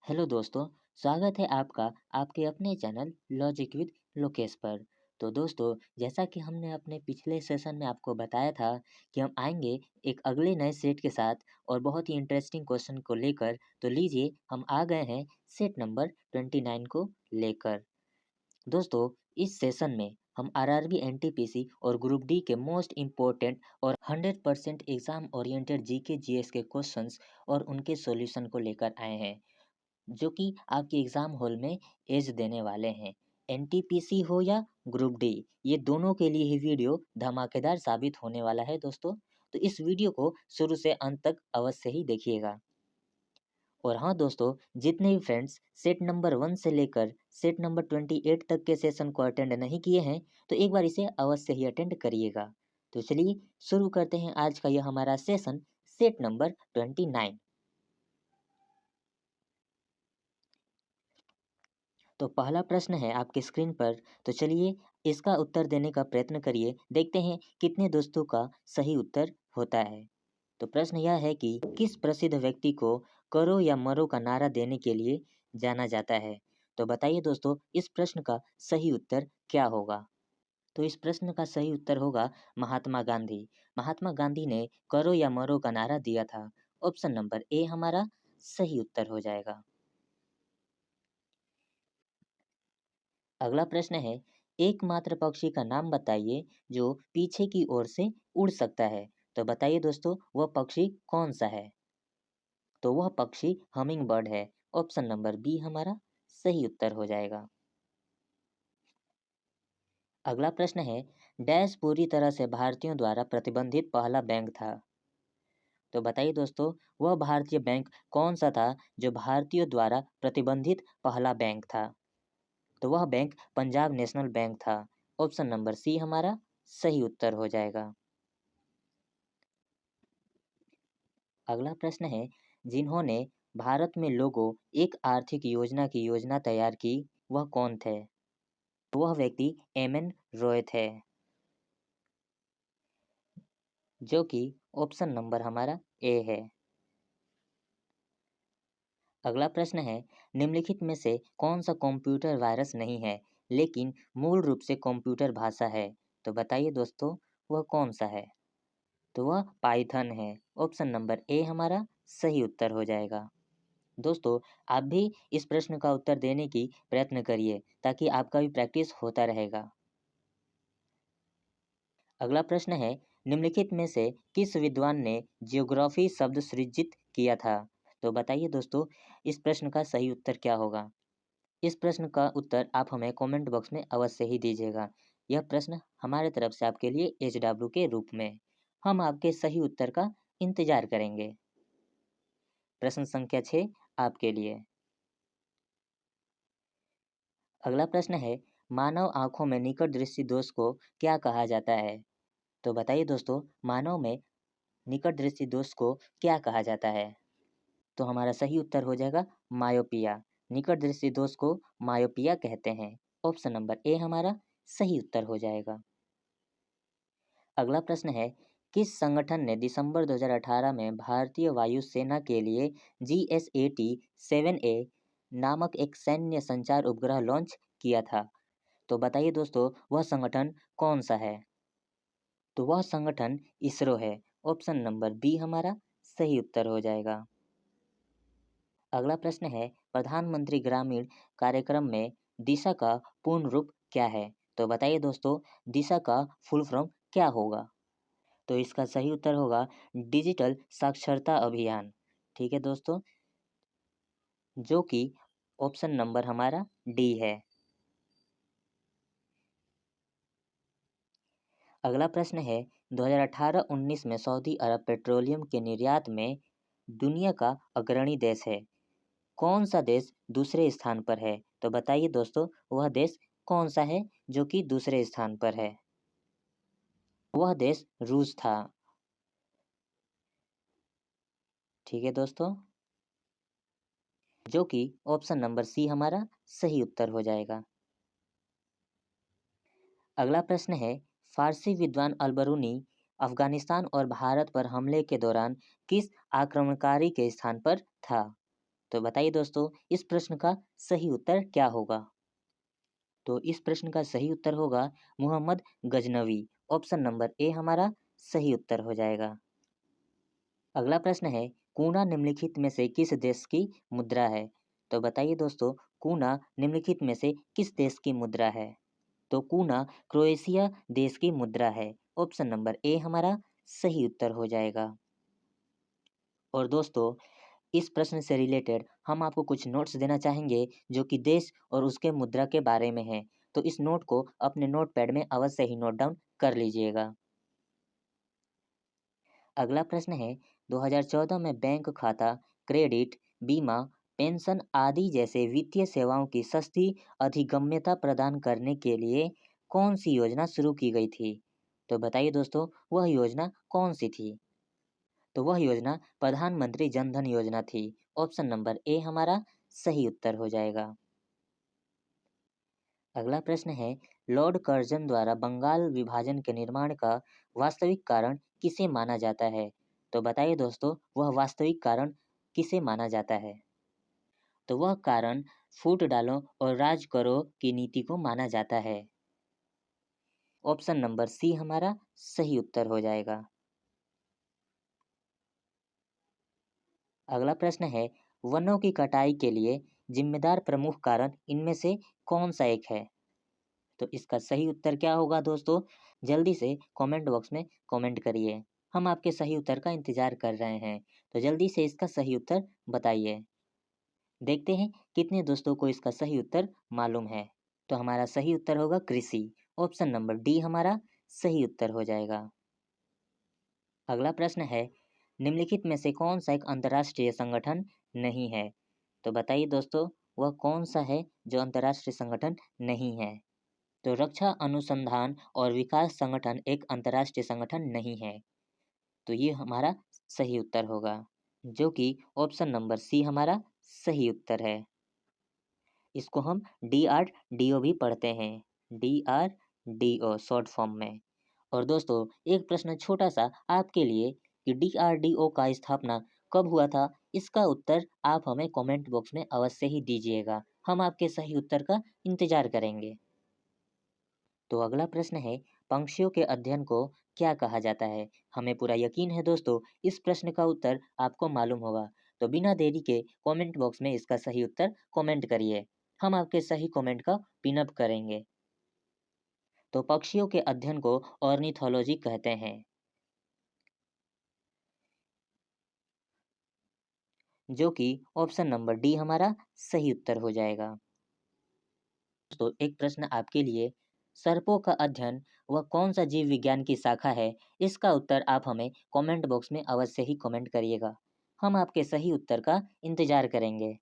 Hello दोस्तों, स्वागत है आपका आपके अपने चैनल लॉजिक विद लोकेश पर। तो दोस्तों, जैसा कि हमने अपने पिछले सेशन में आपको बताया था कि हम आएंगे एक अगले नए सेट के साथ और बहुत ही इंटरेस्टिंग क्वेश्चन को लेकर। तो लीजिए, हम आ गए हैं सेट नंबर 29 को लेकर। दोस्तों, इस सेशन में हम आरआरबी एनटीपीसी और ग्रुप डी के मोस्ट इम्पोर्टेंट और 100% एग्जाम ओरिएंटेड जीके जीएस के क्वेश्चंस और उनके सॉल्यूशन को लेकर आए हैं, जो कि आपके एग्जाम हॉल में एज देने वाले हैं। एनटीपीसी हो या ग्रुप डी, ये दोनों के लिए ही वीडियो धमाकेदार साबित होने वाला है दोस्तों। तो इस वीडियो को शुरू से अंत तक अवश्य ही देखिएगा। और हाँ दोस्तों, जितने भी फ्रेंड्स सेट नंबर 1 से लेकर सेट नंबर 28 तक के सेशन को अटेंड नहीं किए हैं, तो एक बार इसे अवश्य ही अटेंड करिएगा। तो चलिए शुरू करते हैं आज का यह हमारा सेशन, सेट नंबर 29। तो पहला प्रश्न है आपकी स्क्रीन पर। तो चलिए इसका उत्तर देने का प्रयत्न करिए, देखते हैं कितने दोस्तों का सही उत्तर होता है। तो प्रश्न यह है कि किस प्रसिद्ध व्यक्ति को करो या मरो का नारा देने के लिए जाना जाता है। तो बताइए दोस्तों, इस प्रश्न का सही उत्तर क्या होगा। तो इस प्रश्न का सही उत्तर होगा महात्मा गांधी। महात्मा गांधी ने करो या मरो का नारा दिया था। ऑप्शन नंबर ए हमारा सही उत्तर हो जाएगा। अगला प्रश्न है, एकमात्र पक्षी का नाम बताइए जो पीछे की ओर से उड़ सकता है। तो बताइए दोस्तों, वह पक्षी कौन सा है। तो वह पक्षी हमिंग बर्ड है। ऑप्शन नंबर बी हमारा सही उत्तर हो जाएगा। अगला प्रश्न है, डैश पूरी तरह से भारतीयों द्वारा प्रतिबंधित पहला बैंक था। तो बताइए दोस्तों, वह भारतीय बैंक कौन सा था जो भारतीयों द्वारा प्रतिबंधित पहला बैंक था। तो वह बैंक पंजाब नेशनल बैंक था। ऑप्शन नंबर सी हमारा सही उत्तर हो जाएगा। अगला प्रश्न है, जिन्होंने भारत में लोगों एक आर्थिक योजना की योजना तैयार की, वह कौन थे। वह व्यक्ति एम एन रॉय थे, जो कि ऑप्शन नंबर हमारा ए है। अगला प्रश्न है, निम्नलिखित में से कौन सा कंप्यूटर वायरस नहीं है लेकिन मूल रूप से कंप्यूटर भाषा है। तो बताइए दोस्तों, वह कौन सा है। तो वह पाइथन है। ऑप्शन नंबर ए हमारा सही उत्तर हो जाएगा। दोस्तों, आप भी इस प्रश्न का उत्तर देने की प्रयत्न करिए ताकि आपका भी प्रैक्टिस होता रहेगा। अगला प्रश्न है, निम्नलिखित में से किस विद्वान ने जियोग्राफी शब्द सृजित किया था। तो बताइए दोस्तों, इस प्रश्न का सही उत्तर क्या होगा। इस प्रश्न का उत्तर आप हमें कमेंट बॉक्स में अवश्य ही दीजिएगा। यह प्रश्न हमारे तरफ से आपके लिए HW के रूप में। हम आपके सही उत्तर का इंतजार करेंगे। प्रश्न संख्या 6 आपके लिए। अगला प्रश्न है, मानव आंखों में निकट दृष्टि दोष को क्या कहा जाता है। तो बताइए दोस्तों, मानव में निकट दृष्टि दोष को क्या कहा जाता है। तो हमारा सही उत्तर हो जाएगा मायोपिया। निकट दृष्टि दोष को मायोपिया कहते हैं। ऑप्शन नंबर ए हमारा सही उत्तर हो जाएगा। अगला प्रश्न है, किस संगठन ने दिसंबर 2018 में भारतीय वायुसेना के लिए GSAT-7A नामक एक सैन्य संचार उपग्रह लॉन्च किया था। तो बताइए दोस्तों, वह संगठन कौन सा है। तो वह संगठन इसरो है। ऑप्शन नंबर बी हमारा सही उत्तर हो जाएगा। अगला प्रश्न है, प्रधानमंत्री ग्रामीण कार्यक्रम में दिशा का पूर्ण रूप क्या है। तो बताइए दोस्तों, दिशा का फुल फॉर्म क्या होगा। तो इसका सही उत्तर होगा डिजिटल साक्षरता अभियान। ठीक है दोस्तों, जो कि ऑप्शन नंबर हमारा डी है। अगला प्रश्न है, 2018-19 में सऊदी अरब पेट्रोलियम के निर्यात में दुनिया का अग्रणी देश है। कौन सा देश दूसरे स्थान पर है। तो बताइए दोस्तों, वह देश कौन सा है जो कि दूसरे स्थान पर है। वह देश रूस था। ठीक है दोस्तों, जो कि ऑप्शन नंबर सी हमारा सही उत्तर हो जाएगा। अगला प्रश्न है, फारसी विद्वान अलबरूनी अफगानिस्तान और भारत पर हमले के दौरान किस आक्रमणकारी के स्थान पर था। तो बताइए दोस्तों, इस प्रश्न का सही उत्तर क्या होगा? तो इस प्रश्न का सही उत्तर होगा Muhammad Ghaznavi. Option number A हमारा सही उत्तर हो जाएगा। अगला प्रश्न है, कूना निम्नलिखित में से किस देश की मुद्रा है? तो बताइए दोस्तों, कूना निम्नलिखित में से किस देश की मुद्रा है? तो कूना क्रोएशिया देश की मुद्रा है। ऑप्शन नंबर ए हमारा सही उत्तर हो जाएगा। और दोस्तों, इस प्रश्न से रिलेटेड हम आपको कुछ नोट्स देना चाहेंगे जो कि देश और उसके मुद्रा के बारे में है। तो इस नोट को अपने नोटपैड में अवश्य ही नोट डाउन कर लीजिएगा। अगला प्रश्न है, 2014 में बैंक खाता, क्रेडिट, बीमा, पेंशन आदि जैसे वित्तीय सेवाओं की सस्ती अधिगम्यता प्रदान करने के लिए कौन सी योजना शुरू की गई थी? तो बताइए दोस्तों, वह योजना कौन सी थी? तो वह योजना प्रधानमंत्री जन धन योजना थी। ऑप्शन नंबर ए हमारा सही उत्तर हो जाएगा। अगला प्रश्न है, लॉर्ड कर्जन द्वारा बंगाल विभाजन के निर्माण का वास्तविक कारण किसे माना जाता है? तो बताइए दोस्तों, वह वास्तविक कारण किसे माना जाता है? तो वह कारण फूट डालो और राज करो की नीति को माना जाता है। ऑप्शन नंबर सी हमारा सही उत्तर हो जाएगा। अगला प्रश्न है, वनों की कटाई के लिए जिम्मेदार प्रमुख कारण इनमें से कौन सा एक है? तो इसका सही उत्तर क्या होगा दोस्तों? जल्दी से कमेंट बॉक्स में कमेंट करिए। हम आपके सही उत्तर का इंतजार कर रहे हैं। तो जल्दी से इसका सही उत्तर बताइए। देखते हैं कितने दोस्तों को इसका सही उत्तर मालूम है। तो हमारा सही उत्तर होगा कृषि। ऑप्शन नंबर डी हमारा सही उत्तर हो जाएगा। अगला प्रश्न है, निम्नलिखित में से कौन सा एक अंतर्राष्ट्रीय संगठन नहीं है? तो बताइए दोस्तों, वह कौन सा है जो अंतर्राष्ट्रीय संगठन नहीं है? तो रक्षा अनुसंधान और विकास संगठन एक अंतर्राष्ट्रीय संगठन नहीं है। तो ये हमारा सही उत्तर होगा, जो कि ऑप्शन नंबर सी हमारा सही उत्तर है। इसको हम DRDO भी पढ़ते हैं, DRDO शॉर्ट फॉर्म में। और दोस्तों, एक प्रश्न छोटा सा आपके लिए कि DRDO का स्थापना कब हुआ था? इसका उत्तर आप हमें कमेंट बॉक्स में अवश्य ही दीजिएगा। हम आपके सही उत्तर का इंतजार करेंगे। तो अगला प्रश्न है, पंक्षियों के अध्ययन को क्या कहा जाता है? हमें पूरा यकीन है दोस्तों, इस प्रश्न का उत्तर आपको मालूम होगा। तो बिना देरी के कमेंट बॉक्स में इसका सही उत्तर कमेंट करिए। हम आपके सही कमेंट का पिन अप करेंगे। तो पक्षियों के अध्ययन को ऑर्निथोलॉजी कहते हैं, जो कि ऑप्शन नंबर डी हमारा सही उत्तर हो जाएगा। तो एक प्रश्न आपके लिए, सर्पों का अध्ययन वह कौन सा जीव विज्ञान की शाखा है? इसका उत्तर आप हमें कमेंट बॉक्स में अवश्य ही कमेंट करिएगा। हम आपके सही उत्तर का इंतजार करेंगे।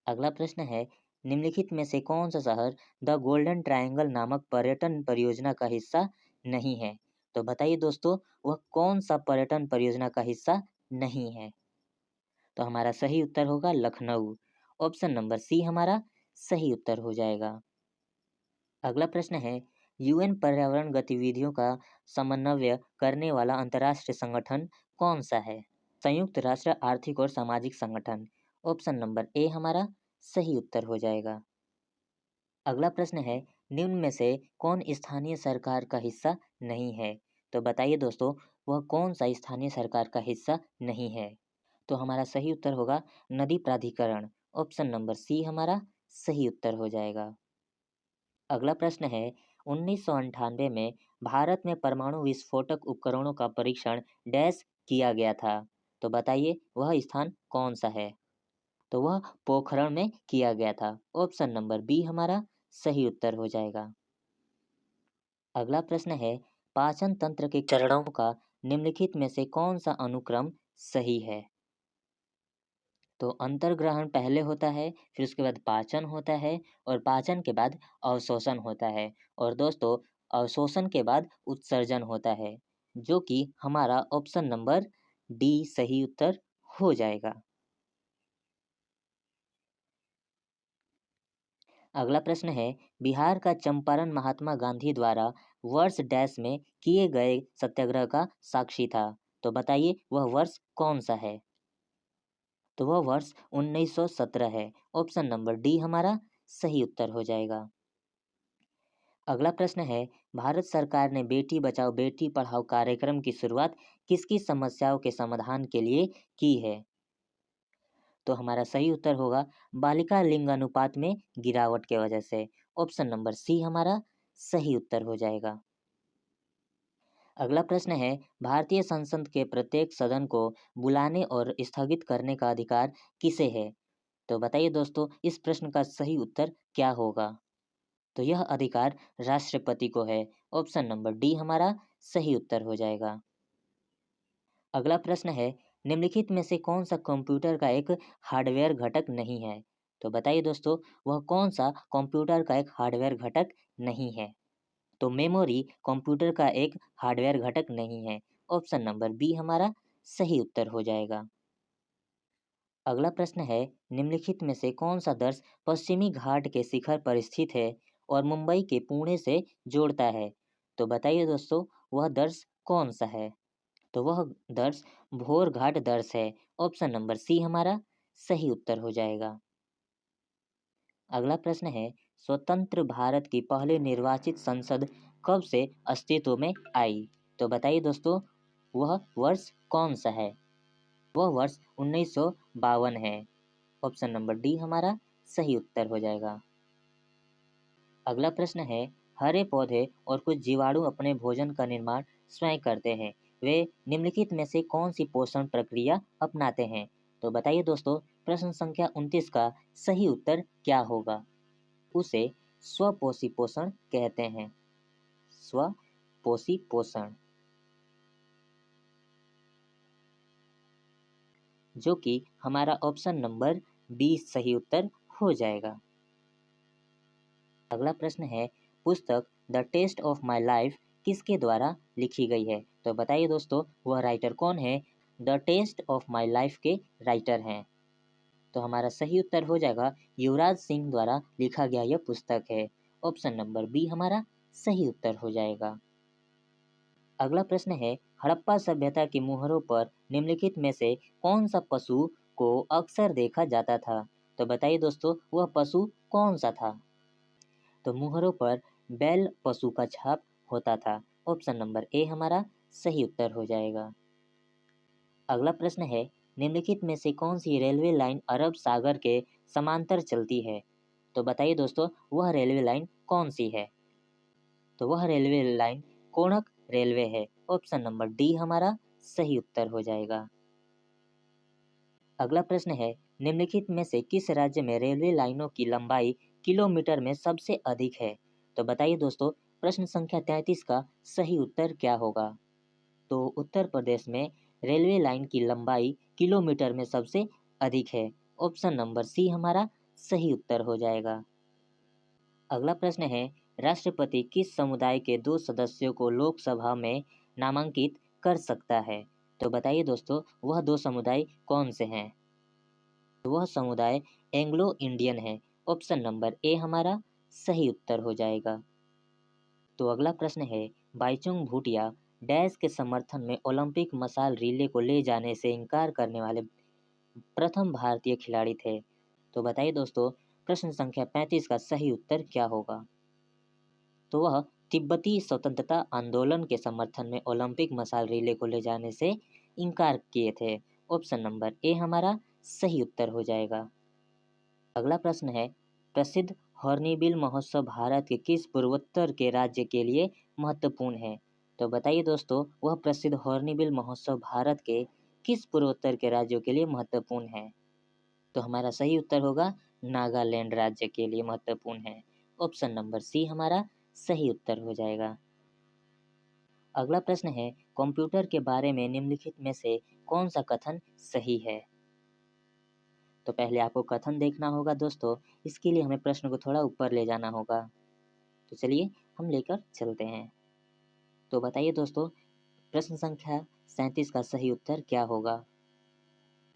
अगला प्रश्न है, निम्नलिखित में से कौन सा शहर द गोल्डन ट्रायंगल नामक पर्यटन परियोजना का हिस्सा नहीं है? तो बताइए दोस्तों, वह कौन सा पर्यटन परियोजना का हिस्सा नहीं है? तो हमारा सही उत्तर होगा लखनऊ। ऑप्शन नंबर सी हमारा सही उत्तर हो जाएगा। अगला प्रश्न है, UN पर्यावरण गतिविधियों का समन्वय करने वाला अंतर्राष्ट्रीय संगठन कौन सा है? संयुक्त राष्ट्र आर्थिक और सामाजिक संगठन। ऑप्शन नंबर ए हमारा सही उत्तर हो जाएगा। अगला प्रश्न है, निम्न में से कौन स्थानीय सरकार का हिस्सा नहीं है? तो बताइए दोस्तों, वह कौन सा स्थानीय सरकार का हिस्सा नहीं है? तो हमारा सही उत्तर होगा नदी प्राधिकरण। ऑप्शन नंबर सी हमारा सही उत्तर हो जाएगा। अगला प्रश्न है, 1998 में भारत में परमाणु विस्फोटक उपकरणों का परीक्षण डैश किया गया था? तो बताइए वह स्थान कौन सा है? तो वह पोखरण में किया गया था। ऑप्शन नंबर बी हमारा सही उत्तर हो जाएगा। अगला प्रश्न है, पाचन तंत्र के चरणों का निम्नलिखित में से कौन सा अनुक्रम सही है? तो अंतर्ग्रहण पहले होता है, फिर उसके बाद पाचन होता है, और पाचन के बाद अवशोषण होता है, और दोस्तों अवशोषण के बाद उत्सर्जन होता है, जो कि हमारा ऑप्शन नंबर डी सही उत्तर हो जाएगा। अगला प्रश्न है, बिहार का चंपारण महात्मा गांधी द्वारा वर्ष डैश में किए गए सत्याग्रह का साक्षी था? तो बताइए वह वर्ष कौन सा है? तो वह वर्ष 1917 है। ऑप्शन नंबर डी हमारा सही उत्तर हो जाएगा। अगला प्रश्न है, भारत सरकार ने बेटी बचाओ बेटी पढ़ाओ कार्यक्रम की शुरुआत किसकी समस्याओं के समाधान के लिए की है? तो हमारा सही उत्तर होगा बालिका लिंग अनुपात में गिरावट के वजह से। ऑप्शन नंबर सी हमारा सही उत्तर हो जाएगा। अगला प्रश्न है, भारतीय संसद के प्रत्येक सदन को बुलाने और स्थगित करने का अधिकार किसे है? तो बताइए दोस्तों, इस प्रश्न का सही उत्तर क्या होगा? तो यह अधिकार राष्ट्रपति को है। ऑप्शन नंबर डी हमारा सही उत्तर हो जाएगा। अगला प्रश्न है, निम्नलिखित में से कौन सा कंप्यूटर का एक हार्डवेयर घटक नहीं है? तो बताइए दोस्तों, वह कौन सा कंप्यूटर का एक हार्डवेयर घटक नहीं है? तो मेमोरी कंप्यूटर का एक हार्डवेयर घटक नहीं है। ऑप्शन नंबर बी हमारा सही उत्तर हो जाएगा। अगला प्रश्न है, निम्नलिखित में से कौन सा दर्श पश्चिमी घाट के शिखर पर स्थित है और मुंबई के पुणे से जोड़ता है? तो बताइए दोस्तों, वह दर्श कौन सा है? तो वह दर्श भोर घाट दर्श है। ऑप्शन नंबर सी हमारा सही उत्तर हो जाएगा। अगला प्रश्न है, स्वतंत्र भारत की पहले निर्वाचित संसद कब से अस्तित्व में आई? तो बताइए दोस्तों, वह वर्ष कौन सा है? वह वर्ष 1952 है। ऑप्शन नंबर डी हमारा सही उत्तर हो जाएगा। अगला प्रश्न है, हरे पौधे और कुछ जीवाणु अपने भोजन का निर्माण स्वयं करते हैं। वे निम्नलिखित में से कौन सी पोषण प्रक्रिया अपनाते हैं? तो बताइए दोस्तों, प्रश्न संख्या 29 का सही उत्तर क्या होगा? उसे स्वपोषी पोषण कहते हैं। स्वपोषी पोषण, जो कि हमारा ऑप्शन नंबर 20 सही उत्तर हो जाएगा। अगला प्रश्न है, पुस्तक the test of my life किसके द्वारा लिखी गई है? तो बताइए दोस्तों, वह राइटर कौन है? The test of my life के राइटर हैं। तो हमारा सही उत्तर हो जाएगा युवराज सिंह द्वारा लिखा गया यह पुस्तक है। ऑप्शन नंबर बी हमारा सही उत्तर हो जाएगा। अगला प्रश्न है, हड़प्पा सभ्यता की मुहरों पर निम्नलिखित में से कौन सा पशु को अक्सर देखा जाता था? तो बताइए दोस्तों, वह पशु कौन सा था? तो मुहरों पर बैल पशु का छाप होता था। ऑप्शन नंबर ए हमारा सही उत्तर हो जाएगा। अगला प्रश्न है, निम्नलिखित में से कौन सी रेलवे लाइन अरब सागर के समांतर चलती है? तो बताइए दोस्तों, वह रेलवे लाइन कौन सी है? तो वह रेलवे लाइन कोणक रेलवे है। ऑप्शन नंबर डी हमारा सही उत्तर हो जाएगा। अगला प्रश्न है, निम्नलिखित में से किस राज्य में रेलवे लाइनों की लंबाई किलोमीटर में सबसे अधिक है? तो बताइए दोस्तों, प्रश्न संख्या 33 का सही उत्तर क्या होगा? तो उत्तर प्रदेश में रेलवे लाइन की लंबाई किलोमीटर में सबसे अधिक है। ऑप्शन नंबर सी हमारा सही उत्तर हो जाएगा। अगला प्रश्न है, राष्ट्रपति किस समुदाय के 2 सदस्यों को लोकसभा में नामांकित कर सकता है? तो बताइए दोस्तों, वह 2 समुदाय कौन से हैं? वह समुदाय एंग्लो इंडियन है। ऑप्शन नंबर ए हमारा सही उत्तर हो जाएगा। तो अगला प्रश्न है, बाईचुंग भूटिया डैश के समर्थन में ओलंपिक मशाल रिले को ले जाने से इनकार करने वाले प्रथम भारतीय खिलाड़ी थे। तो बताइए दोस्तों, प्रश्न संख्या 35 का सही उत्तर क्या होगा? तो वह तिब्बती स्वतंत्रता आंदोलन के समर्थन में ओलंपिक मशाल रिले को ले जाने से इनकार किए थे। ऑप्शन नंबर ए हमारा सही उत्तर हो जाएगा। अगला प्रश्न है, प्रसिद्ध हॉर्नबिल महोत्सव भारत के किस पूर्वोत्तर के राज्य के लिए महत्वपूर्ण है? तो बताइए दोस्तों, वह प्रसिद्ध हॉर्नबिल महोत्सव भारत के किस पूर्वोत्तर के राज्यों के लिए महत्वपूर्ण है? तो हमारा सही उत्तर होगा नागालैंड राज्य के लिए महत्वपूर्ण है। ऑप्शन नंबर सी हमारा सही उत्तर हो जाएगा। अगला प्रश्न है, कंप्यूटर के बारे में निम्नलिखित में से कौन सा कथन सही है? तो पहले आपको कथन देखना होगा दोस्तों, इसके लिए हमें प्रश्न को थोड़ा ऊपर ले जाना होगा। तो चलिए हम लेकर चलते हैं। तो बताइए दोस्तों, प्रश्न संख्या 37 का सही उत्तर क्या होगा?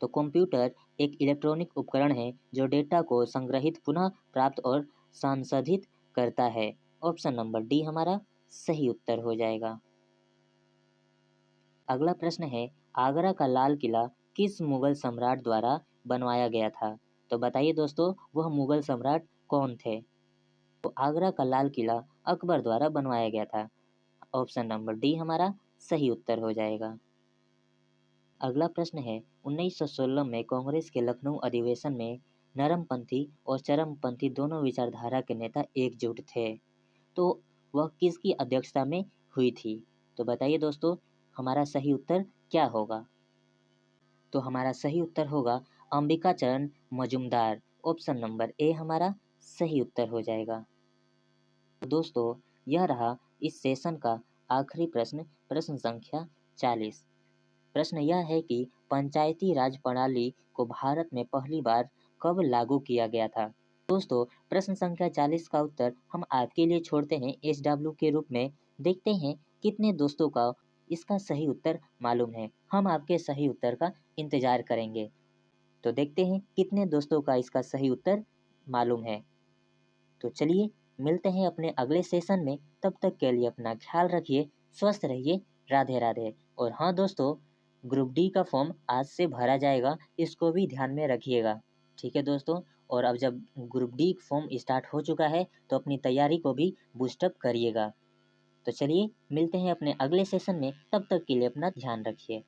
तो कंप्यूटर एक इलेक्ट्रॉनिक उपकरण है जो डेटा को संग्रहित पुनः प्राप्त और संसाधित करता है। ऑप्शन नंबर डी हमारा सही उत्तर हो जाएगा। अगला प्रश्न है, आगरा का लाल किला किस मुगल सम्राट द्वारा बनवाया गया था? तो बताइए दोस्तों वह मुगल सम्राट कौन थे? तो आगरा का लाल किला अकबर द्वारा बनवाया गया था। ऑप्शन नंबर डी हमारा सही उत्तर हो जाएगा। अगला प्रश्न है 1916 में कांग्रेस के लखनऊ अधिवेशन में नरमपंथी और चरमपंथी दोनों विचारधारा के नेता एकजुट थे। तो वह किसकी अध्यक्षता में हुई थी? तो बताइए दोस्तों हमारा सही उत्तर क्या होगा? तो हमारा सही उत्तर होगा Ambikacharan Majumdar. Option number A हमारा सही उत्तर हो जाएगा। तो दोस्तों यह रहा इस सेशन का आखिरी प्रश्न, प्रश्न संख्या 40। प्रश्न यह है कि पंचायती राज प्रणाली को भारत में पहली बार कब लागू किया गया था? दोस्तों प्रश्न संख्या 40 का उत्तर हम आपके लिए छोड़ते हैं SW के रूप में। देखते हैं कितने दोस्तों का इसका सही उत्तर मालूम है। हम आपके सही उत्तर का इंतजार करेंगे। तो देखते हैं कितने दोस्तों का इसका सही उत्तर मालूम है। तो चलिए मिलते हैं अपने अगले सेशन में। तब तक के लिए अपना ख्याल रखिए, स्वस्थ रहिए। राधे राधे। और हाँ दोस्तों ग्रुप डी का फॉर्म आज से भरा जाएगा, इसको भी ध्यान में रखिएगा। ठीक है दोस्तों। और अब जब ग्रुप डी फॉर्म स्टार्ट हो चुका है तो अपनी तैयारी को भी बूस्टअप करिएगा। तो चलिए मिलते हैं अपने अगले सेशन में, तब तक के लिए अपना ध्यान रखिए।